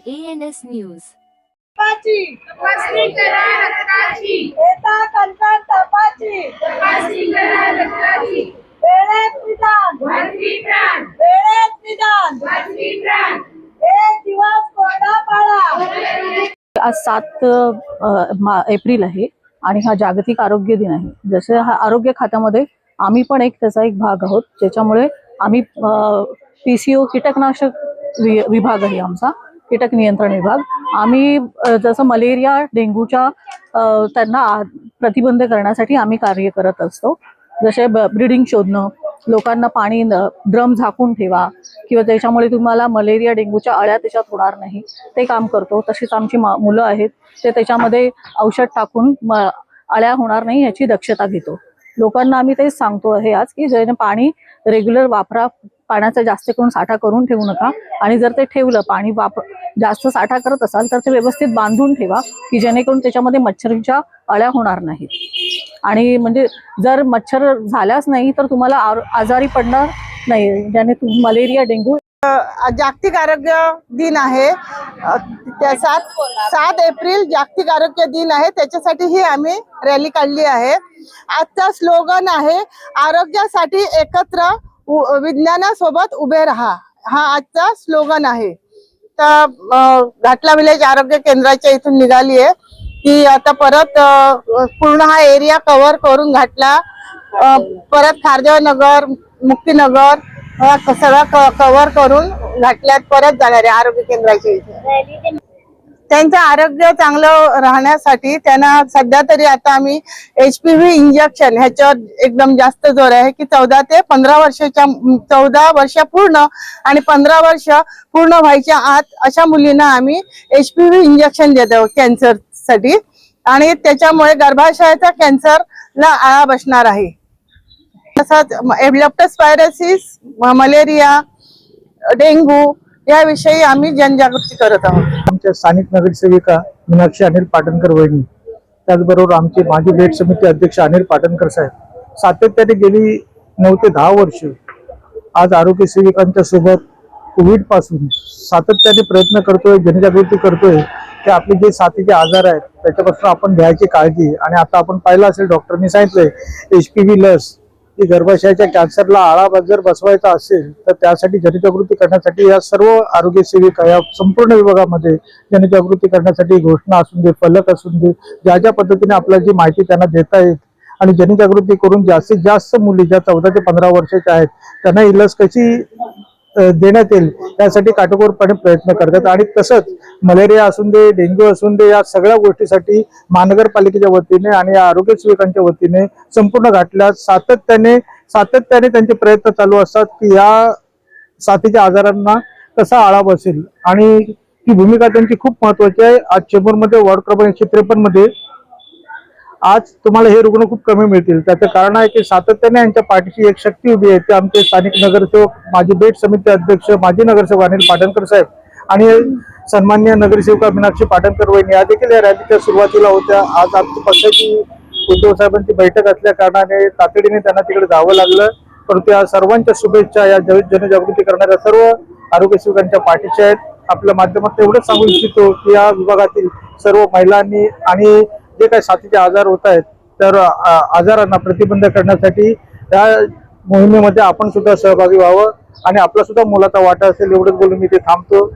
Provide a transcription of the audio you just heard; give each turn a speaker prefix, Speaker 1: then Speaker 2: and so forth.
Speaker 1: ANS news.
Speaker 2: तपासणी करा रक्ताची,
Speaker 3: येता कणकण तपाची,
Speaker 2: तपासणी करा रक्ताची,
Speaker 3: वेळेत निदान,
Speaker 2: वाचवी प्राण,
Speaker 3: वेळेत निदान,
Speaker 2: वाचवी प्राण,
Speaker 3: एक दिवस कोरडा पाळा।
Speaker 4: आज 7 एप्रिल आहे आणि हा जागतिक आरोग्य दिन आहे। जसे हा आरोग्य खात्यामध्ये आम्ही पण त्याचा एक भाग आहोत, ज्याच्यामुळे आम्ही PCO कीटकनाशक विभाग आहे आमचा, कीटक नियंत्रण विभाग। आम्ही जसं मलेरिया डेंग्यूच्या त्यांना प्रतिबंध करण्यासाठी आम्ही कार्य करत असतो। जसे ब्रीडिंग शोधणं, लोकांना पाणी ड्रम झाकून ठेवा किंवा त्याच्यामुळे तुम्हाला मलेरिया डेंग्यूच्या अळ्या त्याच्यात होणार नाही, ते काम करतो। तशीच आमची मुलं आहेत, ते त्याच्यामध्ये औषध टाकून अळ्या होणार नाही याची दक्षता घेतो। लोकांना आम्ही तेच सांगतो आहे आज की जर पाणी रेग्युलर वापरा, पाण्याचा जास्त करून साठा करून ठेवू नका, आणि जर ते ठेवलं पाणी जास्त साठा करत असाल तर ते व्यवस्थित बांधून ठेवा की जेणेकरून त्याच्यामध्ये मच्छरीच्या अळ्या होणार नाहीत। आणि म्हणजे जर मच्छर झाल्याच नाही तर तुम्हाला आजारी पडणार नाही, ज्याने मलेरिया डेंग्यू।
Speaker 3: जागतिक आरोग्य दिन आहे, 7 एप्रिल जागतिक आरोग्य दिन आहे, त्याच्यासाठी ही आम्ही रॅली काढली आहे। आजचा स्लोगन आहे आरोग्यासाठी एकत्र, विज्ञानासोबत उभे राहा, हा आजचा स्लोगन आहे। तर घाटला विलेज आरोग्य केंद्राच्या इथून निघाली आहे की आता परत पूर्ण हा एरिया कव्हर करून घाटला, परत खारदेव नगर, मुक्तीनगर सगळं कव्हर करून घाटल्यात परत जाणार आहे आरोग्य केंद्राच्या इथे। त्यांचं आरोग्य चांगलं राहण्यासाठी त्यांना सध्या तरी आता आम्ही HPV इंजेक्शन ह्याच्यावर एकदम जास्त जोर आहे की 14 ते 15 वर्षाच्या 14 वर्ष पूर्ण आणि 15 वर्ष पूर्ण व्हायच्या आत अशा मुलींना आम्ही HPV इंजेक्शन देतो कॅन्सर साठी, आणि त्याच्यामुळे गर्भाशयाचा कॅन्सरला आळा बसणार आहे। तसंच लेप्टोस्पायरोसिस, मलेरिया, डेंग्यू याविषयी आम्ही जनजागृती करत आहोत।
Speaker 5: आमच्या स्थानिक नगरसेविका मीनाक्षी अनिल पाटणकर वहिनी, त्याचबरोबर आमचे माजी बेट समिती अध्यक्ष अनिल पाटणकर साहेब सातत्याने गेली 9 ते 10 वर्ष आज आरोग्य सेविकांच्या सोबत कोविड पासून सातत्याने प्रयत्न करतोय, जनजागृती करतोय की आपले जे साथीचे आजार आहेत त्याच्यापासून आपण घ्यायची काळजी। आणि आता आपण पाहिलं असेल, डॉक्टरनी सांगितलंय HPV लस की गर्भाशयाच्या कॅन्सरला आळा जर बसवायचा असेल तर त्यासाठी जनजागृती करण्यासाठी या सर्व आरोग्य सेविका या संपूर्ण विभागामध्ये जनजागृती करण्यासाठी घोषणा असून दे, फलक असून दे, ज्या पद्धतीने आपल्याला जी माहिती त्यांना देता येईल आणि जनजागृती करून जास्तीत जास्त मुली ज्या 14 ते 15 वर्षाच्या आहेत त्यांना ही लस कशी देण्यात येईल यासाठी काटेकोरपणे प्रयत्न करतात। आणि तसंच मलेरिया असून दे, डेंग्यू असून दे, या सगळ्या गोष्टीसाठी महानगरपालिकेच्या वतीने आणि आरोग्य सेविकांच्या वतीने संपूर्ण घाटल्यात सातत्याने त्यांचे प्रयत्न चालू असतात की या साथीच्या आजारांना कसा आळा बसेल, आणि ती भूमिका त्यांची खूप महत्वाची आहे। आज चेंबूरमध्ये वॉर्ड क्रमांक 153 मध्ये आज तुम्हाला हे रुग्ण खूप कमी मिळतील। त्याचं कारण आहे की सातत्याने यांच्या पाठीशी एक शक्ती उभी आहे, ते आमचे स्थानिक नगरसेवक, माजी बेट समिती अध्यक्ष, माजी नगरसेवक अनिल पाटणकर साहेब आणि सन्माननीय नगरसेविका मीनाक्षी पाटणकर वहिनी या देखील या रॅलीच्या सुरुवातीला होत्या। आज आमच्या पक्षाची उद्धव साहेबांची बैठक असल्या कारणाने तातडीने त्यांना तिकडे जावं लागलं, परंतु या सर्वांच्या शुभेच्छा या जनजागृती करणाऱ्या सर्व आरोग्य सेवकांच्या पाठीशी आहेत। आपल्या माध्यमातून एवढंच सांगू इच्छितो की या विभागातील सर्व महिलांनी आणि जे काही साथीचे आजार होत आहेत तर आजारांना प्रतिबंध करण्यासाठी या मोहिमेमध्ये आपण सुद्धा सहभागी व्हावं आणि आपला सुद्धा मोलाचा वाटा असेल, एवढंच बोलून मी ते थांबतो।